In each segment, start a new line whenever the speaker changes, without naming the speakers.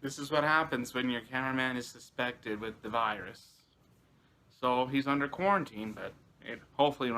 This is what happens when your cameraman is suspected with the virus. So he's under quarantine, but hopefully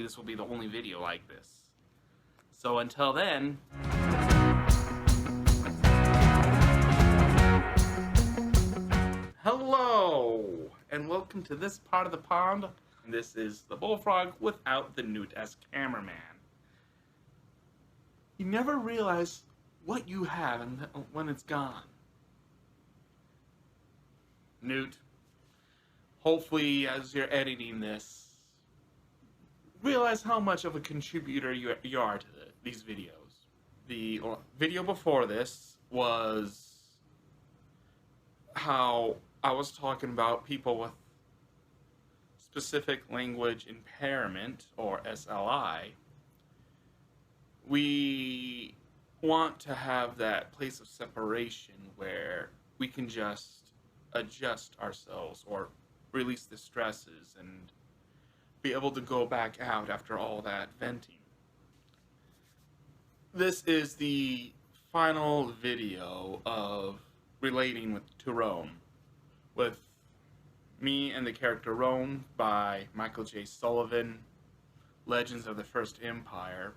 this will be the only video like this. So until then, hello, and welcome to this part of the pond. This is the bullfrog without the newt as cameraman. You never realize what you have when it's gone. Newt, hopefully as you're editing this, realize how much of a contributor you are to these videos. The video before this was how I was talking about people with specific language impairment, or SLI. We want to have that place of separation where we can just adjust ourselves or release the stresses and be able to go back out after all that venting. This is the final video of relating to Roan, with me and the character Roan by Michael J. Sullivan, Legends of the First Empire.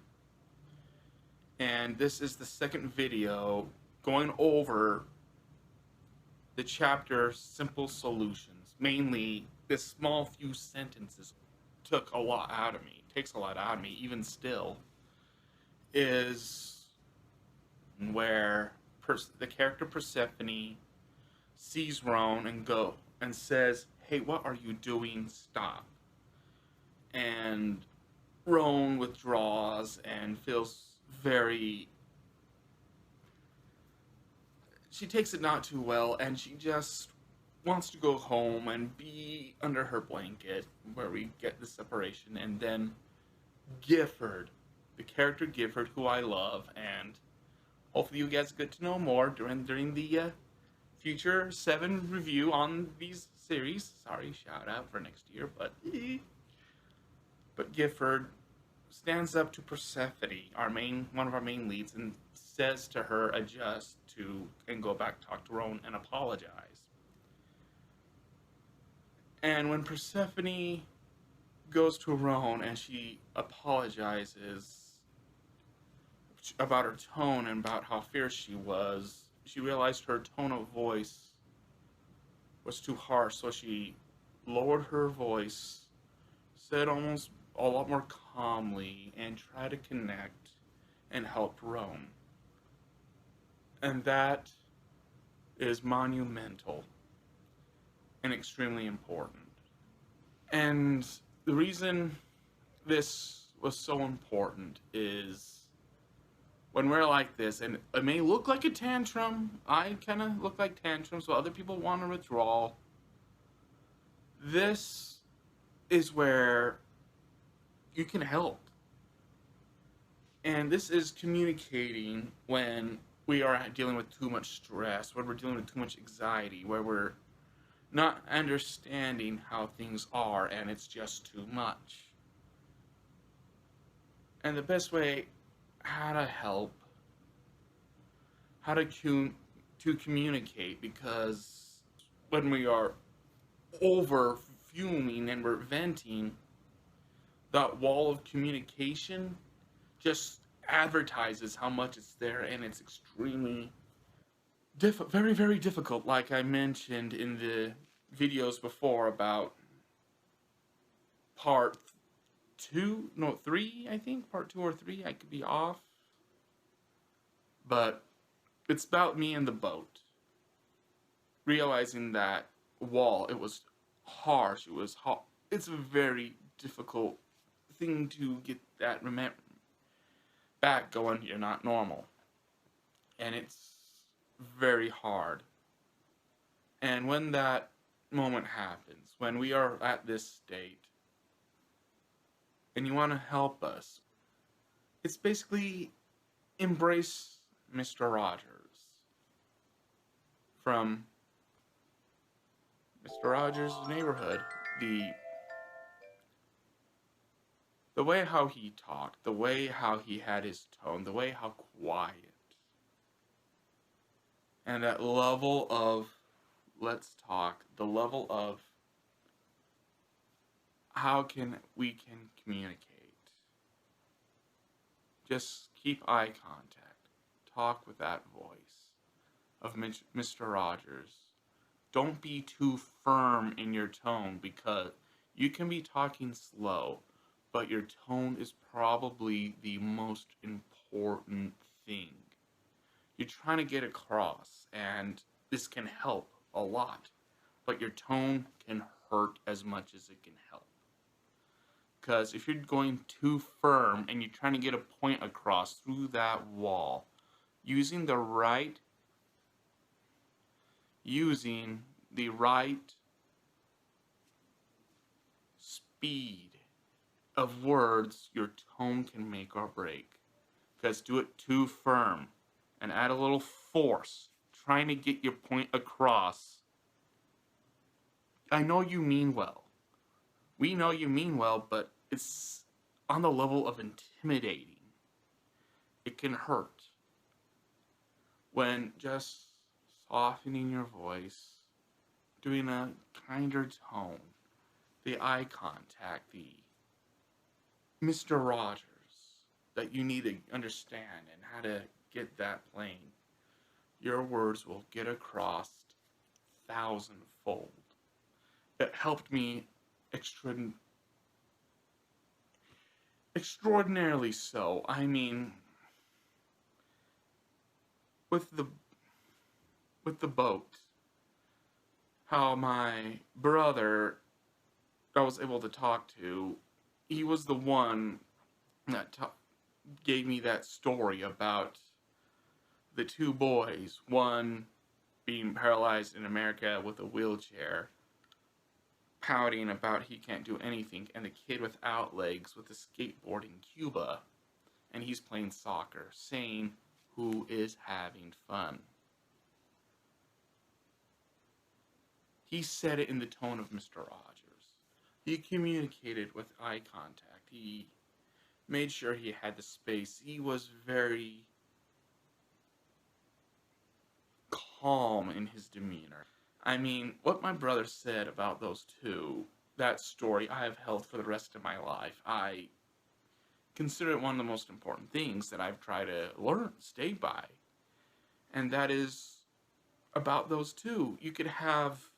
And this is the second video going over the chapter Simple Solutions. Mainly, this small few sentences takes a lot out of me, even still, is where the character Persephone sees Roan and says, "Hey, what are you doing? Stop." And Roan withdraws and feels she takes it not too well, and she just wants to go home and be under her blanket, where we get the separation. And then Gifford, the character Gifford, who I love, and hopefully you guys get to know more during the future 7 review on these series. Sorry, shout out for next year, but Gifford stands up to Persephone, one of our main leads, and says to her, adjust to and go back, talk to Roan and apologize. And when Persephone goes to Roan and she apologizes about her tone and about how fierce she was, she realized her tone of voice was too harsh, so she lowered her voice, said almost a lot more calmly, and tried to connect and help Roan. And that is monumental and extremely important. And the reason this was so important is when we're like this, and it may look like a tantrum, I kind of look like tantrums, so other people want to withdraw. This is where you can help. And this is communicating when we are dealing with too much stress, when we're dealing with too much anxiety, where we're not understanding how things are and it's just too much. And the best way how to help, how to communicate, because when we are over fuming and we're venting, that wall of communication just advertises how much it's there, and it's extremely very, very difficult, like I mentioned in the videos before about part 3, I think, part 2 or 3, I could be off, but it's about me and the boat, realizing that wall, it was harsh, it's a very difficult thing to get that back going. You're not normal, and it's very hard. And when that moment happens, when we are at this state and you want to help us, it's basically embrace Mr. Rogers from Mr. Rogers' Neighborhood. The way how he talked, the way how he had his tone, the way how quiet And that level of let's talk, the level of how can we can communicate. Just keep eye contact. Talk with that voice of Mr. Rogers. Don't be too firm in your tone because you can be talking slow, but your tone is probably the most important thing. You're trying to get across, and this can help a lot, but your tone can hurt as much as it can help. Because if you're going too firm and you're trying to get a point across through that wall, using the right using the right speed of words, your tone can make or break. Because do it too firm and add a little force, trying to get your point across. I know you mean well. We know you mean well, but it's on the level of intimidating. It can hurt. When just softening your voice, doing a kinder tone, the eye contact, the Mr. Rogers that you need to understand and how to get that plain, your words will get across thousandfold. It helped me extraordinarily so. I mean, with the boat, how my brother I was able to talk to, he was the one that gave me that story about the two boys, one being paralyzed in America with a wheelchair, pouting about he can't do anything, and the kid without legs with a skateboard in Cuba, and he's playing soccer, saying, "Who is having fun?" He said it in the tone of Mr. Rogers. He communicated with eye contact. He made sure he had the space. He was very calm in his demeanor. I mean, what my brother said about those two, that story I have held for the rest of my life. I consider it one of the most important things that I've tried to learn, stay by. And that is about those two. You could have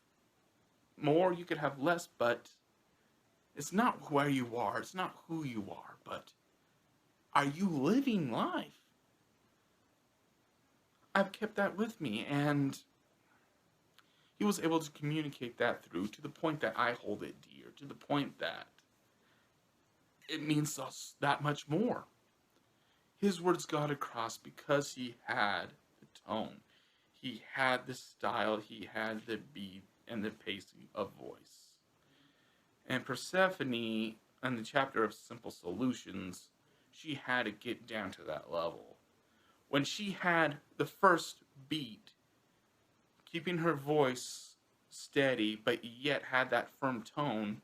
more, you could have less, but it's not where you are, it's not who you are, but are you living life? I've kept that with me, and he was able to communicate that through to the point that I hold it dear, to the point that it means us that much more. His words got across because he had the tone, he had the style, he had the beat and the pacing of voice. And Persephone, in the chapter of Simple Solutions, she had to get down to that level. When she had the first beat, keeping her voice steady, but yet had that firm tone,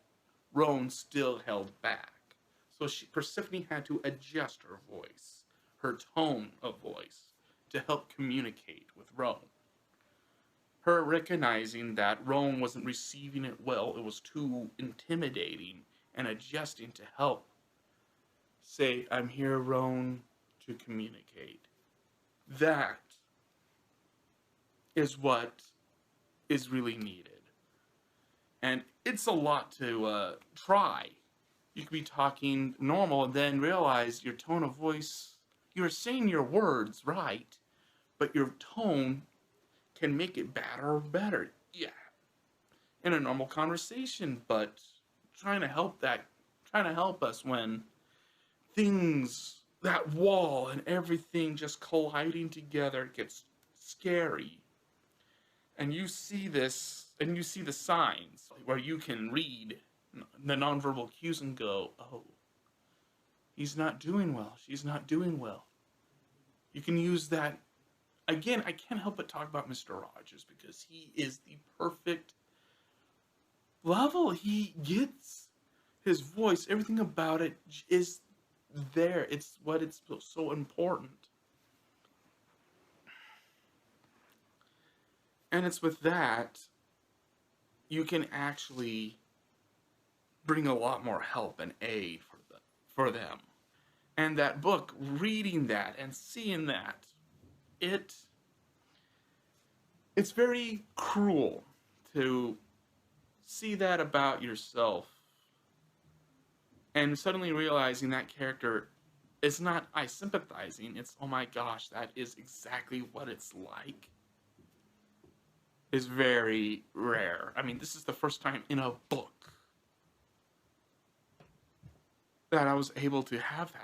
Roan still held back. So Persephone had to adjust her voice, her tone of voice, to help communicate with Roan. Her recognizing that Roan wasn't receiving it well, it was too intimidating, and adjusting to help say, "I'm here, Roan, to communicate." That is what is really needed. And it's a lot to try. You could be talking normal and then realize your tone of voice, you're saying your words right, but your tone can make it better or better. Yeah, in a normal conversation, but trying to help us when things, that wall and everything just colliding together gets scary. And you see this, and you see the signs where you can read the nonverbal cues and go, "Oh, he's not doing well, she's not doing well." You can use that. Again, I can't help but talk about Mr. Rogers because he is the perfect level. He gets his voice, everything about it is there. It's what it's so important. And it's with that, you can actually bring a lot more help and aid for them. And that book, reading that and seeing that, it's very cruel to see that about yourself and suddenly realizing that character is not I sympathizing, it's oh my gosh, that is exactly what it's like, is very rare. I mean, this is the first time in a book that I was able to have that.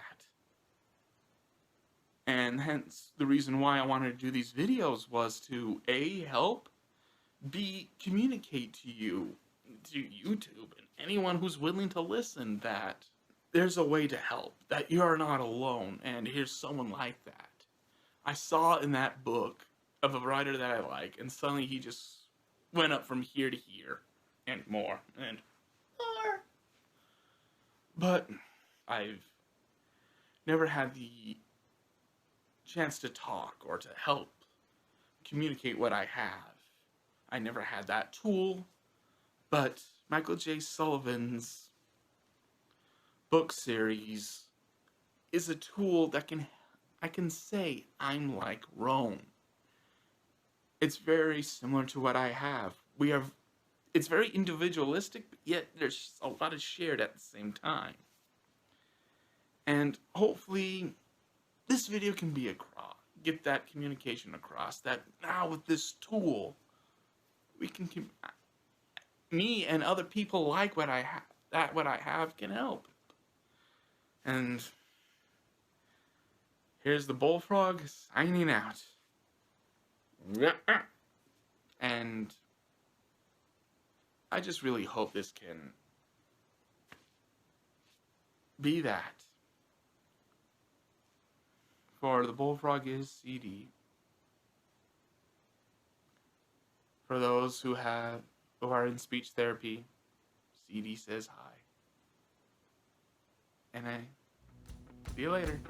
And hence the reason why I wanted to do these videos was to A, help, B, communicate to you, to YouTube, and anyone who's willing to listen that there's a way to help, that you're not alone, and here's someone like that. I saw in that book of a writer that I like, and suddenly he just went up from here to here, and more, and more. But I've never had the chance to talk or to help communicate what I have. I never had that tool, but Michael J. Sullivan's book series is a tool that I can say I'm like Roan. It's very similar to what I have. It's very individualistic, but yet there's a lot of shared at the same time. And hopefully this video can be across, get that communication across, that now with this tool, we can, me and other people like what I have, that what I have can help. And here's the bullfrog signing out. And I just really hope this can be that. For the bullfrog is CD. For those who are in speech therapy, CD says hi. And I see you later.